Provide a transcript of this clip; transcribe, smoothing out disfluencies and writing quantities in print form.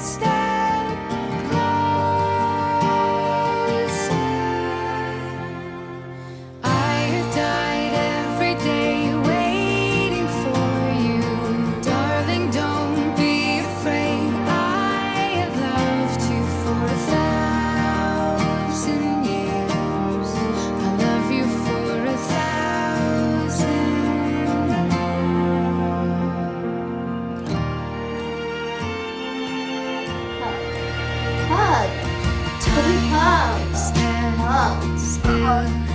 step closer. I have died every day waiting for you, darling. Don't be afraid. I have loved you for 1,000 years. I love you for 1,000 Hug. Toby hugs. Stand Hugs. still.